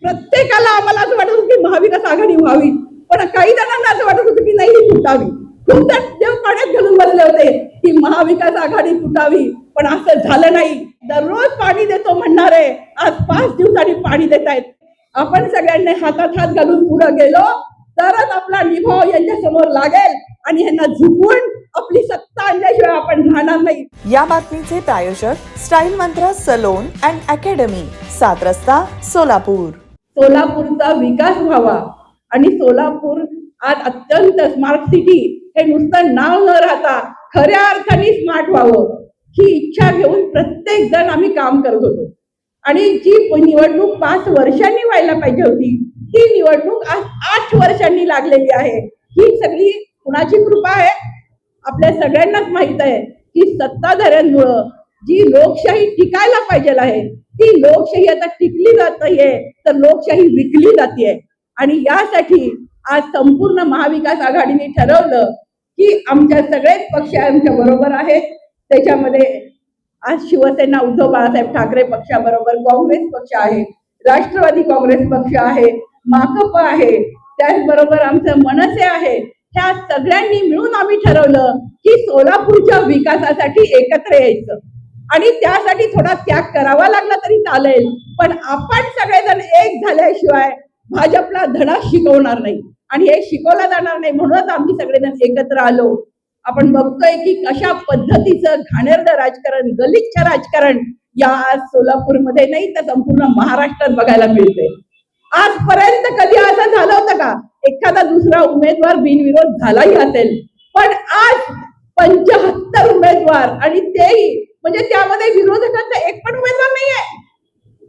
प्रत्येकाला आम्हाला असं वाटत होतं की महाविकास आघाडी व्हावी, पण काही जणांना असं वाटत होतं की नाही ही तुटावी. खूप जण देव पाण्यात घालून बसले होते की महाविकास आघाडी तुटावी, पण असं झालं नाही. दररोज पाणी देतो म्हणणारे आज 5 दिवसांनी पाणी देत आहेत. आपण सगळ्यांनी हातात हात घालून पुढे गेलो तरच आपला निभाव यांच्या समोर लागेल आणि यांना झुकवून आपली सत्ता आणल्याशिवाय आपण राहणार नाही. या बातमीचे प्रायोजक स्टाईल मंत्र सलोन अँड अकॅडमी, 7 रस्ता, सोलापूर. सोलापूरचा विकास व्हावा आणि सोलापूर आज अत्यंत स्मार्ट सिटी हे नुसतं नाव न राहता खऱ्या अर्थाने स्मार्ट व्हावं ही इच्छा घेऊन प्रत्येक जण आम्ही काम करत होतो. आणि जी निवडणूक 5 वर्षांनी व्हायला पाहिजे होती ही निवडणूक आज 8 वर्षांनी लागलेली आहे. ही सगळी कुणाची कृपा आहे? आपल्या सगळ्यांनाच माहित आहे की सत्ताधाऱ्यांमुळं जी लोकशाही टिकायला पाहिजे आहे ती लोकशाही आता टिकली जात नाहीये, तर लोकशाही विकली जाते. आणि यासाठी आज संपूर्ण महाविकास आघाडीने ठरवलं की आमच्या सगळेच पक्ष आमच्या बरोबर आहेत. त्याच्यामध्ये आज शिवसेना उद्धव बाळासाहेब ठाकरे पक्षाबरोबर काँग्रेस पक्ष आहे, राष्ट्रवादी काँग्रेस पक्ष आहे, माकप आहे, त्याचबरोबर आमचं मनसे आहे. ह्या सगळ्यांनी मिळून आम्ही ठरवलं की सोलापूरच्या विकासासाठी एकत्र यायचं आणि त्यासाठी थोडा त्याग करावा लागला तरी चालेल, पण आपण सगळेजण एक झाल्याशिवाय भाजपला धडा शिकवणार नाही आणि हे शिकवलं जाणार नाही. म्हणूनच आम्ही सगळेजण एकत्र आलो. आपण बघतोय की कशा पद्धतीचं घाणेरडं राजकारण, गलिच्छ राजकारण या सोलापूरमध्ये नाही तर संपूर्ण महाराष्ट्रात बघायला मिळते. आजपर्यंत कधी असं झालं होतं का? एखादा दुसरा उमेदवार बिनविरोध झालाही असेल, पण आज 75 उमेदवार आणि तेही म्हणजे त्यामध्ये विरोधकांचा एक पण उमेदवार नाहीये.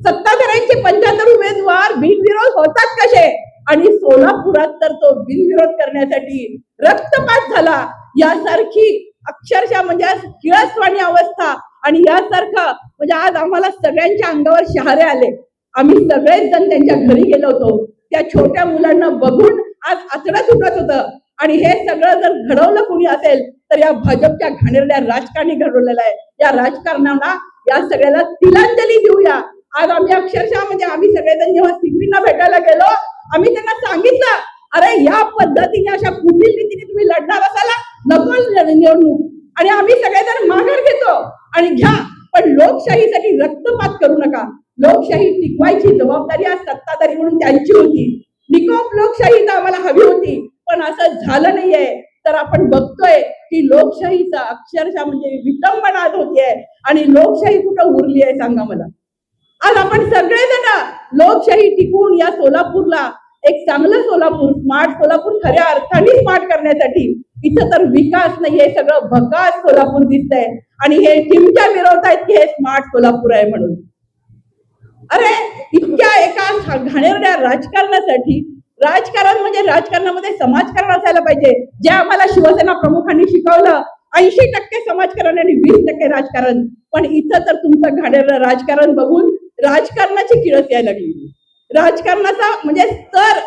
सत्ताधाऱ्यांचे 75 उमेदवार बिनविरोध होतात कसे? आणि सोलापुरात तर तो बिनविरोध करण्यासाठी रक्तपात झाला यासारखी अक्षरशः म्हणजे आज किळसवाणी अवस्था आणि यासारखं म्हणजे आज आम्हाला सगळ्यांच्या अंगावर शहारे आले. आम्ही सगळेच जण त्यांच्या घरी गेलो होतो. त्या छोट्या मुलांना बघून आज आचडत उठत होतं. आणि हे सगळं जर घडवलं कोणी असेल तर या भाजपच्या घाणेरड्या राजकारणी घडवलेलं आहे. या राजकारणाला या सगळ्याला तिलांजली देऊया. आज आम्ही अक्षरशः म्हणजे आम्ही सगळेजण जेव्हा सिद्वींना भेटायला गेलो आम्ही त्यांना सांगितलं, अरे या पद्धतीने अशा कुटील रीतीने तुम्ही लढणार असाला नको निवडणूक, आणि आम्ही सगळेजण माघार घेतो आणि घ्या, पण लोकशाहीसाठी रक्तपात करू नका. लोकशाही टिकवायची जबाबदारी आज सत्ताधारी म्हणून त्यांची होती. निकोप लोकशाही तर आम्हाला हवी होती, पण असं झालं नाहीये. तर आपण बघतोय की लोकशाहीचा अक्षरशः म्हणजे विटंबना होतीये आणि लोकशाही कुठं उरली आहे सांगा मला. आज आपण सगळेजण लोकशाही टिकवून या सोलापूरला एक चांगलं सोलापूर, स्मार्ट सोलापूर खऱ्या अर्थाने स्मार्ट करण्यासाठी इथं तर विकास नाहीये, सगळं भकास सोलापूर दिसतंय आणि हे टीमच्या विरोधात आहेत की हे स्मार्ट सोलापूर आहे म्हणून. अरे इतक्या एका घाणेरड्या राजकारणासाठी, राजकारण म्हणजे राजकारणामध्ये समाजकारण असायला पाहिजे, जे आम्हाला शिवसेना प्रमुखांनी शिकवलं. 80% समाजकारण आणि 20% राजकारण. पण इथं तर तुमचं घाणेरडं राजकारण बघून राजकारणाची किळस यायला लागली. राजकारणाचा म्हणजे स्तर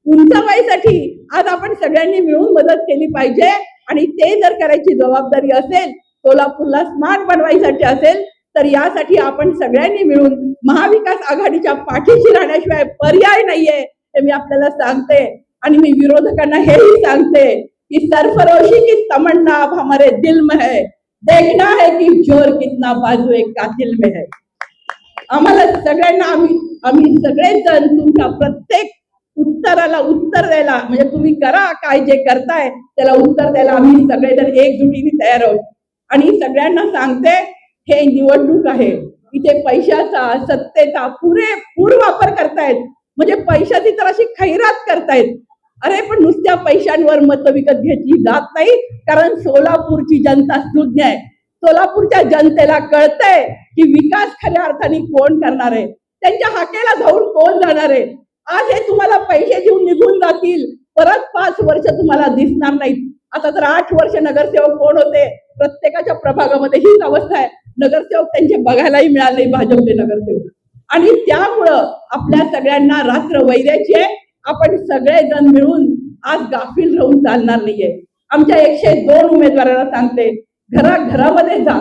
उंचावायसाठी आज आपण सगळ्यांनी मिळून मदत केली पाहिजे. आणि ते जर करायची जबाबदारी असेल, सोलापूरला स्मार्ट बनवायसाठी असेल, तर यासाठी आपण सगळ्यांनी मिळून महाविकास आघाडीच्या पाठीशी राहण्याशिवाय पर्याय नाहीये हे मी आपल्याला सांगते. आणि मी विरोधकांना हेही सांगते कि सरफरोशी की तमन्ना अब हमारे दिल में है, देखना है कि जोर कितना बाजुए कातिल में है. आम्हाला सगळ्यांना आम्ही सगळेच जण तुमच्या प्रत्येक उत्तराला उत्तर द्यायला, म्हणजे तुम्ही करा काय जे करताय त्याला उत्तर द्यायला आम्ही सगळेजण एकजुटीने तयार आहोत. आणि सगळ्यांना सांगते, हे निवडणूक आहे, इथे पैशाचा, सत्तेचा पुरेपूर वापर करतायत. म्हणजे पैशाची तर अशी खैरात करतायत. अरे पण नुसत्या पैशांवर मतं विकत घेतली जात नाही, कारण सोलापूरची जनता सुज्ञ आहे. सोलापूरच्या जनतेला कळतंय की विकास खऱ्या अर्थाने कोण करणार आहे, त्यांच्या हाकेला जाऊन कोण जाणार आहे. आज हे तुम्हाला पैसे देऊन निघून जातील, परत 5 वर्ष तुम्हाला दिसणार नाहीत. आता तर 8 वर्ष नगरसेवक कोण होते, प्रत्येकाच्या प्रभागामध्ये हीच अवस्था आहे. नगरसेवक त्यांचे बघायलाही मिळाले नाही, भाजपचे नगरसेवक. आणि त्यामुळं आपल्या सगळ्यांना रात्र वैराची आहे. आपण सगळेजण मिळून आज गाफील राहून चालणार नाहीये. आमच्या 102 उमेदवारांना सांगते, घराघरामध्ये जा,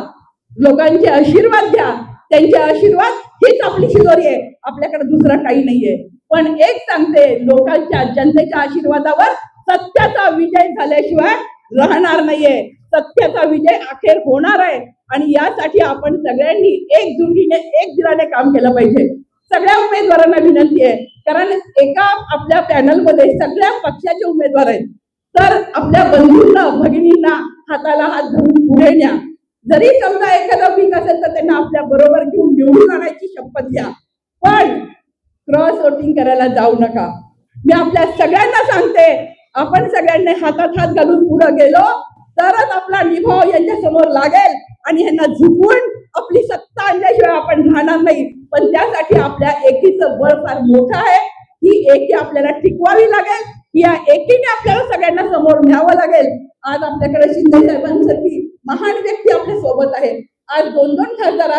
लोकांचे आशीर्वाद घ्या. त्यांचे आशीर्वाद हीच आपली शिदोरी आहे, आपल्याकडे दुसरं काही नाहीये. पण एक सांगते, लोकांच्या जनतेच्या आशीर्वादावर सत्याचा विजय झाल्याशिवाय राहणार नाहीये. सत्याचा विजय अखेर होणार आहे आणि यासाठी आपण सगळ्यांनी एकजुटीने एक दिलाने काम केलं पाहिजे. सगळ्या उमेदवारांना विनंती आहे, कारण एका आपल्या पॅनलमध्ये सगळ्या पक्षाचे उमेदवार आहेत, तर आपल्या बंधूंना भगिनींना हाताला हात धरून पुढे न्या. जरी समजा एखादा वीक असेल तर त्यांना आपल्या बरोबर घेऊन निवडून आणायची शपथ घ्या, पण क्रॉस वोटिंग करायला जाऊ नका. मी आपल्या सगळ्यांना सांगते, आपण सगळ्यांनी हातात हात घालून पुढे गेलो तरच आपला निभाव यांच्या समोर लागेल आणि यांना झुकवून आपली सत्ता आणल्याशिवाय आपण राहणार नाही. पण त्यासाठी आपल्या एकीचं बळ फार मोठं आहे. ही एकी आपल्याला टिकवावी लागेल. या एकीने आपल्याला सगळ्यांना समोर न्यावं लागेल. आज आपल्याकडे शिंदे साहेबांसारखी महान व्यक्ती आपल्या सोबत आहे. आज 2-2 खासदार,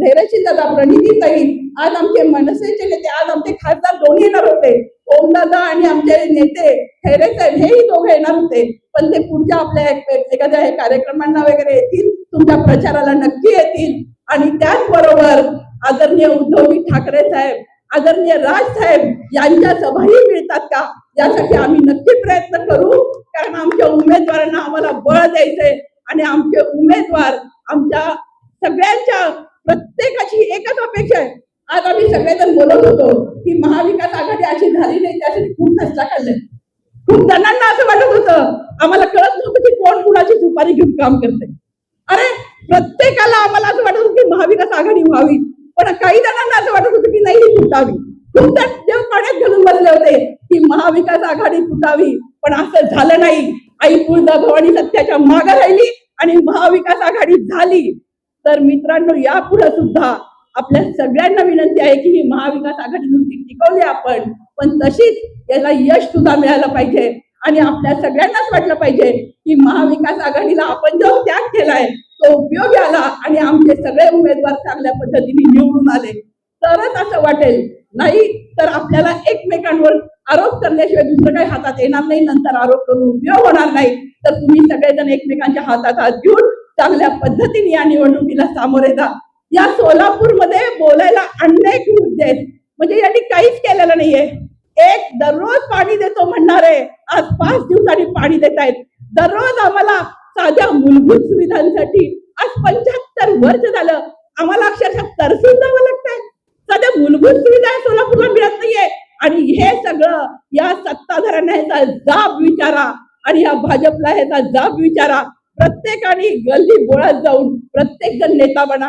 धैर्यशील दादा, प्रणितीताई, आज आमचे मनसेचे नेते, आज आमचे खासदार दोन्ही येणार होते. ओमदादा आणि आमचे नेते खैरे साहेब हेही दोघे येणार होते, पण ते पुढच्या आपल्या एखाद्या कार्यक्रमांना वगैरे येतील, तुमच्या प्रचाराला नक्की येतील. आणि त्याचबरोबर आदरणीय उद्धवजी ठाकरे साहेब, आदरणीय राज साहेब यांच्या सभाही मिळतात का, यासाठी आम्ही नक्की प्रयत्न करू. कारण आमच्या उमेदवारांना आम्हाला बळ द्यायचंय आणि आमचे उमेदवार आमच्या सगळ्यांच्या प्रत्येकाची एकच अपेक्षा आहे. आज आम्ही सगळेजण बोलत होतो की महाविकास आघाडी अशी झाली नाही, त्यासाठी खूप कष्ट काढले. खूप जणांना असं वाटत होतं, आम्हाला कळत नव्हतं की कोण कुणाची सुपारी घेऊन काम करते. अरे प्रत्येकाला आम्हाला असं वाटत होतं की महाविकास आघाडी व्हावी, पण काही जणांना असं वाटत होतं की नाही ही तुटावी. खूप जण देव पाण्यात घालून बसले होते की महाविकास आघाडी तुटावी, पण असं झालं नाही. आई तुळजाभवानी सत्याच्या मागे राहिली आणि महाविकास आघाडी झाली. तर मित्रांनो, यापुढे सुद्धा आपल्या सगळ्यांना विनंती आहे की ही महाविकास आघाडी नुसती टिकवली आपण, पण तशीच याला यश सुद्धा मिळालं पाहिजे. आणि आपल्या सगळ्यांनाच वाटलं पाहिजे की महाविकास आघाडीला आपण जो त्याग केलाय तो उपयोगी आला आणि आमचे सगळे उमेदवार चांगल्या पद्धतीने निवडून आले, तरच असं वाटेल. नाही तर आपल्याला एकमेकांवर आरोप करण्याशिवाय दुसरं काही हातात येणार नाही. नंतर आरोप करून उपयोग होणार नाही. तर तुम्ही सगळेजण एकमेकांच्या हातात हात घेऊन चांगल्या पद्धतीने या निवडणुकीला सामोरे जा. या सोलापूरमध्ये बोलायला अनेक मुद्दे आहेत, म्हणजे यांनी काहीच केलेलं नाहीये. एक दररोज पाणी देतो म्हणणारे आज 5 दिवसांनी पाणी देत आहेत. दररोज आम्हाला साध्या मूलभूत सुविधांसाठी आज 75 वर्ष झालं आम्हाला अक्षरशः तरसून जावं लागतंय. साध्या मूलभूत सुविधा सोलापूरला मिळत नाहीये. आणि हे सगळं या सत्ताधाऱ्यांना ह्याचा जाब विचारा आणि या भाजपला ह्याचा जाब विचारा. प्रत्येकाने गल्ली बोळात जाऊन प्रत्येक जण नेता बना.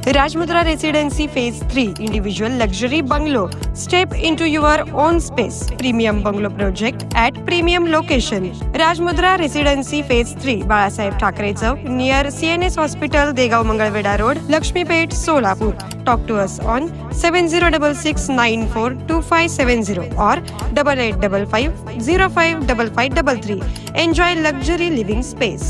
Rajmudra Residency Phase 3 Individual Luxury Bungalow. Step into your own space. Premium Bungalow Project at Premium Location. Rajmudra Residency Phase 3 Balasaheb Thackeray Chowk near CNS Hospital, Degav Mangalveda Road, Lakshmipet, Solapur. Talk to us on 7066942570 or 8855055533. Enjoy luxury living space.